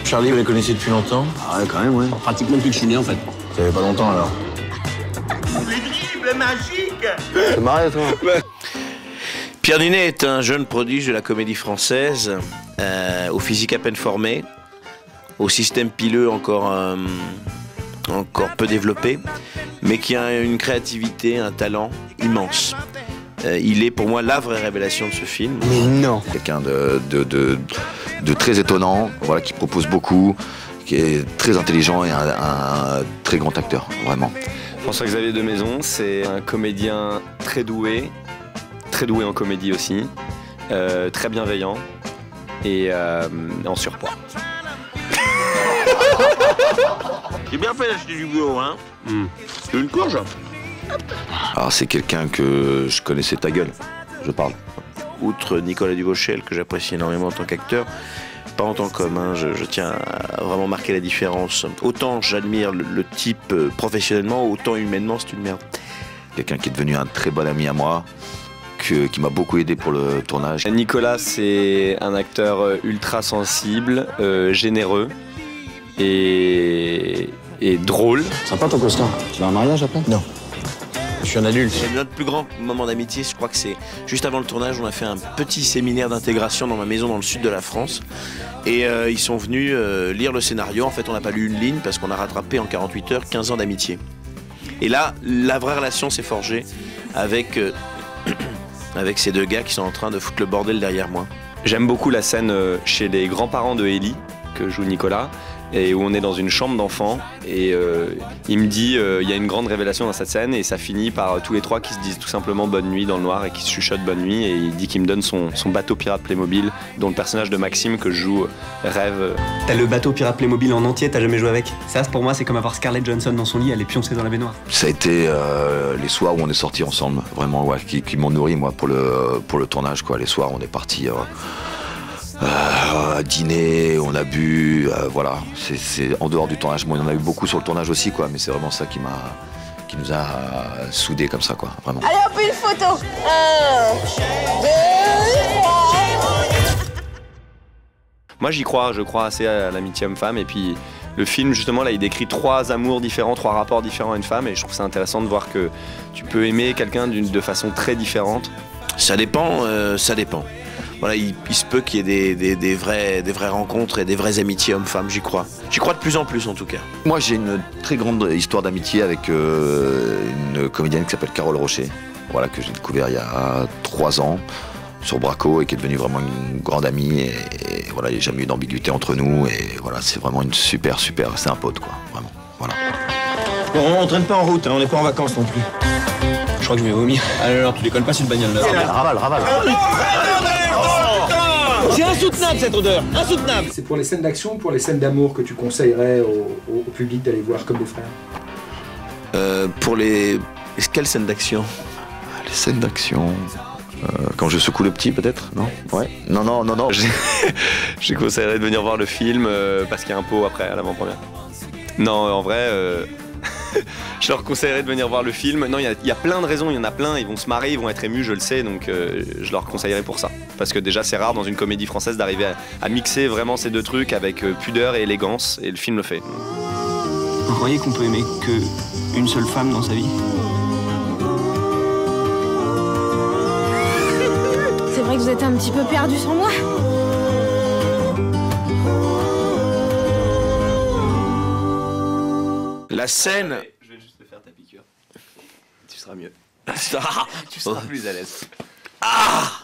Charlie, vous les connaissez depuis longtemps? Ah ouais, quand même, ouais. Pratiquement depuis que je suis né, en fait. Ça fait pas longtemps, alors? Les dribbles magiques! C'est marré, toi? Ouais. Pierre Ninet est un jeune prodige de la comédie française, au physique à peine formé, au système pileux encore peu développé, mais qui a une créativité, un talent immense. Il est pour moi la vraie révélation de ce film. Mais non. Quelqu'un de très étonnant, voilà, qui propose beaucoup, qui est très intelligent et un très grand acteur, vraiment. François-Xavier de Maison, c'est un comédien très doué en comédie aussi, très bienveillant et en surpoids. J'ai bien fait d'acheter du boulot, hein. C'est une courge. Alors c'est quelqu'un que je connaissais ta gueule, je parle. Outre Nicolas Duvauchel, que j'apprécie énormément en tant qu'acteur, pas en tant qu'homme, hein, je tiens à vraiment marquer la différence. Autant j'admire le type professionnellement, autant humainement c'est une merde. Quelqu'un qui est devenu un très bon ami à moi, qui m'a beaucoup aidé pour le tournage. Nicolas, c'est un acteur ultra sensible, généreux et drôle. Sympa ton costard. Tu vas à un mariage après? Non. Je suis un adulte. C'est notre plus grand moment d'amitié, je crois que c'est juste avant le tournage, on a fait un petit séminaire d'intégration dans ma maison dans le sud de la France. Et ils sont venus lire le scénario. En fait, on n'a pas lu une ligne parce qu'on a rattrapé en 48 heures 15 ans d'amitié. Et là, la vraie relation s'est forgée avec, avec ces deux gars qui sont en train de foutre le bordel derrière moi. J'aime beaucoup la scène chez les grands-parents de Ellie, que joue Nicolas, et où on est dans une chambre d'enfants et il me dit il y a une grande révélation dans cette scène et ça finit par tous les trois qui se disent tout simplement bonne nuit dans le noir et qui se chuchotent bonne nuit et il dit qu'il me donne son bateau pirate Playmobil dont le personnage de Maxime que je joue rêve. T'as le bateau pirate Playmobil en entier, t'as jamais joué avec? Ça pour moi c'est comme avoir Scarlett Johansson dans son lit, elle est pioncée dans la baignoire. Ça a été les soirs où on est sortis ensemble, vraiment, ouais, qui m'ont nourri moi pour le tournage, quoi. Les soirs on est partis à dîner, on a bu, voilà. C'est en dehors du tournage. Moi, il y en a eu beaucoup sur le tournage aussi, quoi. Mais c'est vraiment ça qui nous a soudés comme ça, quoi. Vraiment. Allez hop, une photo. 1, 2, 3. Moi j'y crois, je crois assez à l'amitié homme-femme et puis le film justement là il décrit trois amours différents, trois rapports différents à une femme et je trouve ça intéressant de voir que tu peux aimer quelqu'un de façon très différente. Ça dépend, ça dépend. Voilà, il se peut qu'il y ait des vraies rencontres et des vraies amitiés hommes-femmes, j'y crois. J'y crois de plus en plus en tout cas. Moi j'ai une très grande histoire d'amitié avec une comédienne qui s'appelle Carole Rocher, voilà, que j'ai découvert il y a 3 ans sur Braco et qui est devenue vraiment une grande amie et voilà, il n'y a jamais eu d'ambiguïté entre nous et voilà, c'est vraiment une super, c'est un pote, quoi, vraiment, voilà. Bon, on traîne pas en route, hein, on n'est pas en vacances non plus. Je crois que je vais vomir. Alors, tu déconnes pas sur une bagnole là. Ravale. C'est insoutenable cette odeur, insoutenable. C'est pour les scènes d'action ou pour les scènes d'amour que tu conseillerais au public d'aller voir comme des frères? Pour les... Quelle scène d'action? Les scènes d'action... quand je secoue le petit, peut-être? Non? Ouais. Non. Je conseillerais de venir voir le film parce qu'il y a un pot après à l'avant-première. Non, en vrai, je leur conseillerais de venir voir le film. Non, il y a plein de raisons, il y en a plein. Ils vont se marrer, ils vont être émus, je le sais, donc je leur conseillerais pour ça. Parce que déjà, c'est rare dans une comédie française d'arriver à mixer vraiment ces deux trucs avec pudeur et élégance, et le film le fait. Vous croyez qu'on peut aimer qu'une seule femme dans sa vie? C'est vrai que vous êtes un petit peu perdu sans moi. La scène... Je vais juste te faire ta piqûre. Tu seras mieux. Tu seras plus à l'aise. Ah